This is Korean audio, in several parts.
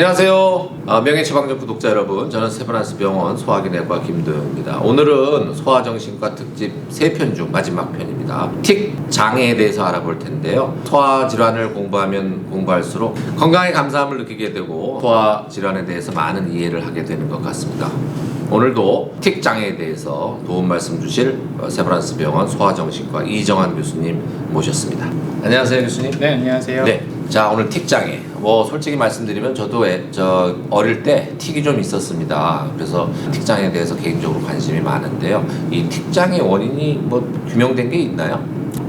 안녕하세요. 명예처방전 구독자 여러분, 저는 세브란스 병원 소화기내과 김도영입니다. 오늘은 소화정신과 특집 3편 중 마지막 편입니다. 틱 장애에 대해서 알아볼 텐데요. 소화 질환을 공부하면 공부할수록 건강에 감사함을 느끼게 되고 소화 질환에 대해서 많은 이해를 하게 되는 것 같습니다. 오늘도 틱 장애에 대해서 도움 말씀 주실 세브란스 병원 소화정신과 이정환 교수님 모셨습니다. 안녕하세요, 교수님. 네, 안녕하세요. 네. 자, 오늘 틱 장애. 솔직히 말씀드리면 저도 어릴 때 틱이 좀 있었습니다. 그래서 틱 장애에 대해서 개인적으로 관심이 많은데요. 이 틱 장애 원인이 규명된 게 있나요?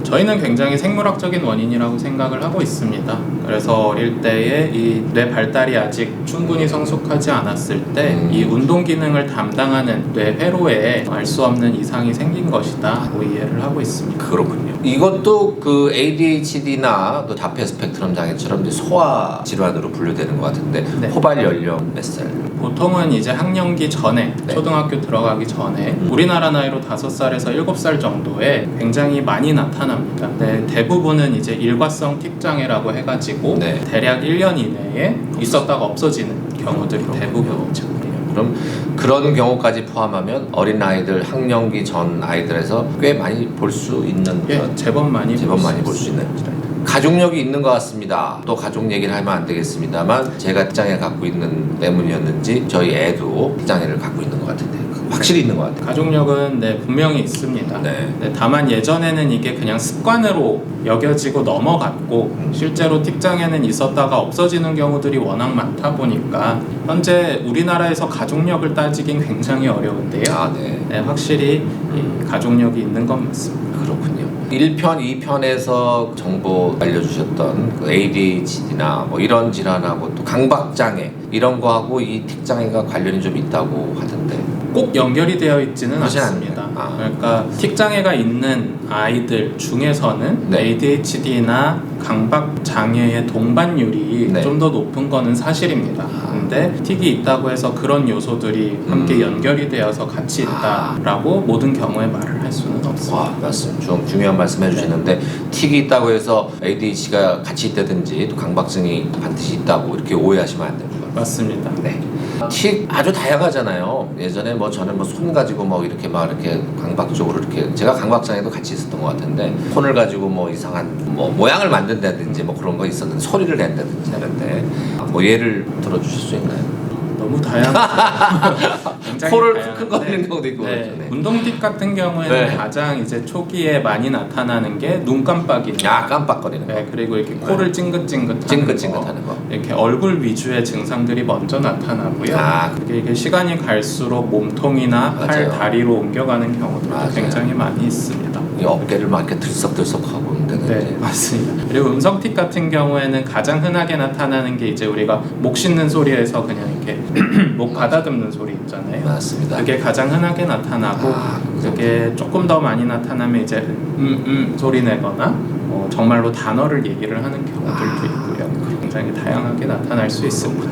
저희는 굉장히 생물학적인 원인이라고 생각을 하고 있습니다. 그래서 어릴 때에 이 뇌 발달이 아직 충분히 성숙하지 않았을 때 이 운동 기능을 담당하는 뇌 회로에 알 수 없는 이상이 생긴 것이다라고 이해를 하고 있습니다. 그렇군요. 이것도 그 ADHD나 또 자폐 스펙트럼 장애처럼 이제 소화 질환으로 분류되는 것 같은데 네. 호발 연령 몇 살? 보통은 이제 학령기 전에, 네. 초등학교 들어가기 전에 우리나라 나이로 5살에서 7살 정도에 굉장히 많이 나타납니다. 네, 대부분은 이제 일과성 틱 장애라고 해가지고 네. 대략 1년 이내에 있었다가 없어지는 경우들이 대부분이죠. 그럼 그런 경우까지 포함하면 어린 아이들, 학령기 전 아이들에서 꽤 많이 볼 수 있는 예, 제법 많이 볼 수 있는 질환. 가족력이 있는 것 같습니다. 또 가족 얘기를 하면 안 되겠습니다만 제가 틱장애 갖고 있는 때문이었는지 저희 애도 틱장애를 갖고 있는 것 같은데 확실히 있는 것 같아요. 가족력은 분명히 있습니다. 네. 다만 예전에는 이게 그냥 습관으로 여겨지고 넘어갔고 실제로 틱장애는 있었다가 없어지는 경우들이 워낙 많다 보니까 현재 우리나라에서 가족력을 따지긴 굉장히 어려운데요. 네. 확실히 이 가족력이 있는 건 맞습니다. 그렇군요. 1편, 2편에서 정보 알려주셨던 그 ADHD나 이런 질환하고 또 강박장애 이런 거하고 이 틱장애가 관련이 좀 있다고 하던데 꼭 연결이 되어 있지는 그렇지 않습니다. 않나요? 그러니까 틱장애가 있는 아이들 중에서는 네. ADHD나 강박장애의 동반율이 네. 좀 더 높은 거는 사실입니다. 근데 틱이 있다고 해서 그런 요소들이 함께 연결이 되어서 같이 있다라고 모든 경우에 말을 할 수는 없습니다. 와, 말씀 중요한 말씀 해주셨는데 틱이 있다고 해서 ADHD가 같이 있다든지 또 강박증이 반드시 있다고 이렇게 오해하시면 안 됩니다. 맞습니다. 네. 틱 아주 다양하잖아요. 예전에 저는 손 가지고 이렇게 강박적으로 이렇게 제가 강박장애도 같이 있었던 것 같은데 손을 가지고 이상한 모양을 만든다든지 그런 거 있었는데 소리를 낸다든지 하는데 예를 들어주실 수 있나요? 너무 다양하죠. 코를 킁킁거리는 경우도 있고 그렇죠. 네. 운동틱 같은 경우에는 네. 가장 이제 초기에 많이 나타나는 게 눈 깜빡이는 깜빡거리는 거. 그리고 이렇게 코를 찡긋찡긋하는 거. 이렇게 얼굴 위주의 증상들이 먼저 나타나고요. 이게 시간이 갈수록 몸통이나 팔, 다리로 옮겨가는 경우도 굉장히 많이 있습니다. 이 어깨를 이렇게 들썩들썩하고 네, 맞습니다. 그리고 음성틱 같은 경우에는 가장 흔하게 나타나는 게 이제 우리가 목 씻는 소리에서 그냥 이렇게 목 가다듬는 소리 있잖아요. 맞습니다. 그게 가장 흔하게 나타나고 그게 조금 더 많이 나타나면 이제 소리 내거나 정말로 단어를 얘기를 하는 경우들도 있고요. 굉장히 다양하게 나타날 수 있습니다.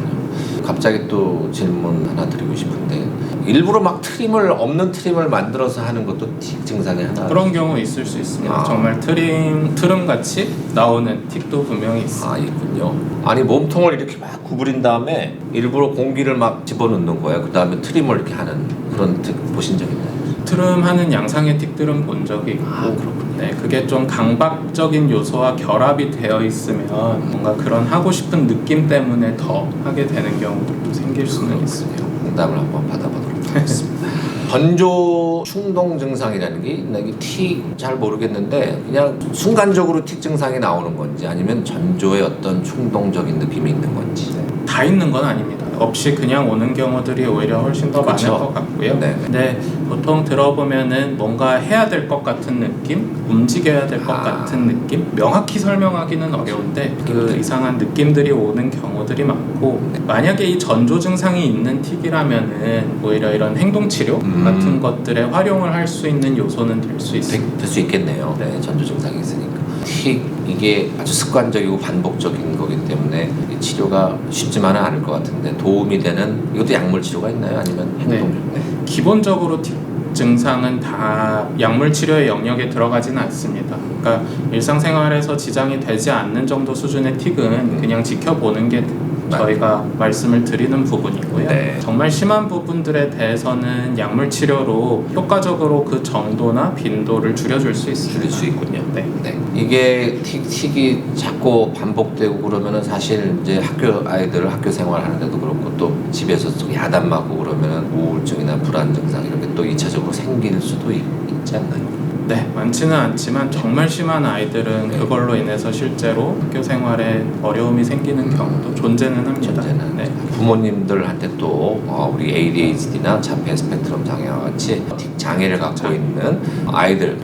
갑자기 또 질문 하나 드리고 싶은데 일부러 없는 트림을 만들어서 하는 것도 틱 증상이 하나 그런 경우 있을 수 있습니다. 정말 트름같이 나오는 틱도 분명히 있습니다. 있군요. 아니 몸통을 이렇게 구부린 다음에 일부러 공기를 집어넣는 거예요. 그 다음에 트림을 이렇게 하는 그런 틱 보신 적 있나요? 트름하는 양상의 틱들은 본 적이 있고 그렇군요. 네, 그게 좀 강박적인 요소와 결합이 되어 있으면 뭔가 그런 하고 싶은 느낌 때문에 더 하게 되는 경우도 생길 수는 있습니다. 상담을 한번 받아보도록 하겠습니다. 전조 충동 증상이라는 게 있나? 이게 틱 잘 모르겠는데 그냥 순간적으로 틱 증상이 나오는 건지 아니면 전조의 어떤 충동적인 느낌이 있는 건지 다 있는 건 아닙니다. 없이 그냥 오는 경우들이 오히려 훨씬 더 많을 것 같고요. 네. 근데 보통 들어보면은 뭔가 해야 될 것 같은 느낌, 움직여야 될 것 같은 느낌, 명확히 설명하기는 어려운데 그 이상한 느낌들이 오는 경우들이 많고 만약에 이 전조 증상이 있는 틱이라면은 오히려 이런 행동 치료 같은 것들에 활용을 할 수 있는 요소는 될 수 있습니다. 될 수 있겠네요. 네, 전조 증상이 있으니까. 틱 이게 아주 습관적이고 반복적인 거기 때문에 치료가 쉽지만은 않을 것 같은데 도움이 되는 이것도 약물 치료가 있나요? 아니면 행동? 네. 기본적으로 틱 증상은 다 약물 치료의 영역에 들어가지는 않습니다. 그러니까 일상생활에서 지장이 되지 않는 정도 수준의 틱은 그냥 지켜보는 게 저희가 말씀을 드리는 부분이고요. 네. 정말 심한 부분들에 대해서는 약물 치료로 효과적으로 그 정도나 빈도를 줄여줄 수 있습니다. 줄일 수 있군요. 네. 네. 이게 틱이 자꾸 반복되고 그러면은 사실 이제 아이들 학교 생활하는데도 그렇고 또 집에서 또 야단 맞고 그러면은 우울증이나 불안 증상 이런 게 또 2차적으로 생길 수도 있지 않나요? 네, 많지는 않지만 정말 심한 아이들은 네. 그걸로 인해서 실제로 학교 생활에 어려움이 생기는 경우도 존재는 합니다. 존재는 네. 부모님들한테 또 우리 ADHD나 자폐 스펙트럼 장애와 같이 틱 장애를 갖고 있는 아이들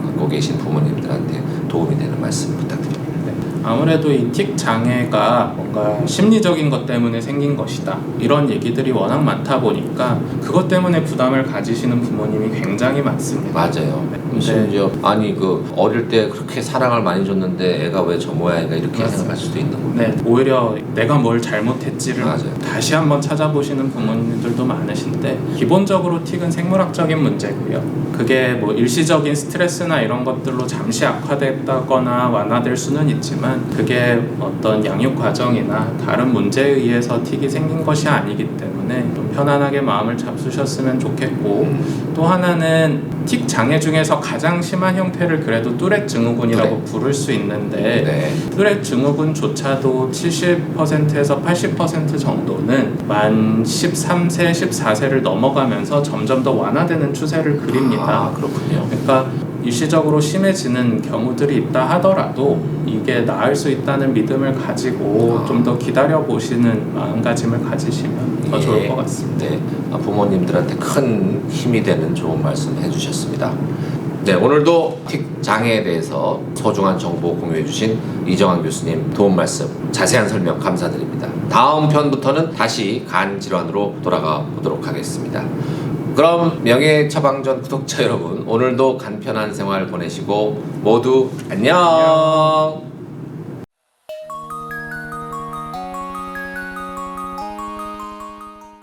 갖고 계신 부모님들한테 도움이 되는 말씀 부탁드립니다. 아무래도 이 틱 장애가 뭔가 심리적인 것 때문에 생긴 것이다, 이런 얘기들이 워낙 많다 보니까 그것 때문에 부담을 가지시는 부모님이 굉장히 많습니다. 맞아요. 네. 심지어 아니 그 어릴 때 그렇게 사랑을 많이 줬는데 애가 왜 저 모양인가 이렇게 맞습니다. 생각할 수도 있는 거예요. 네, 오히려 내가 뭘 잘못했지를 맞아요. 다시 한번 찾아보시는 부모님들도 많으신데, 기본적으로 틱은 생물학적인 문제고요. 그게 뭐 일시적인 스트레스나 이런 것들로 잠시 악화됐다거나 완화될 수는 있지만 그게 어떤 양육 과정이나 다른 문제에 의해서 틱이 생긴 것이 아니기 때문에 좀 편안하게 마음을 잡수셨으면 좋겠고, 또 하나는 틱 장애 중에서 가장 심한 형태를 그래도 뚜렛 증후군이라고 부를 수 있는데, 네. 뚜렛 증후군조차도 70%에서 80% 정도는 만 13세, 14세를 넘어가면서 점점 더 완화되는 추세를 그립니다. 아, 그렇군요. 그러니까 일시적으로 심해지는 경우들이 있다 하더라도 이게 나을 수 있다는 믿음을 가지고 좀 더 기다려 보시는 마음가짐을 가지시면 더 좋을 것 같습니다. 네. 부모님들한테 큰 힘이 되는 좋은 말씀 해주셨습니다. 네, 오늘도 틱 장애에 대해서 소중한 정보 공유해 주신 이정환 교수님 도움 말씀 자세한 설명 감사드립니다. 다음 편부터는 다시 간 질환으로 돌아가 보도록 하겠습니다. 그럼 명예처방전 구독자 여러분, 오늘도 간편한 생활 보내시고 모두 안녕.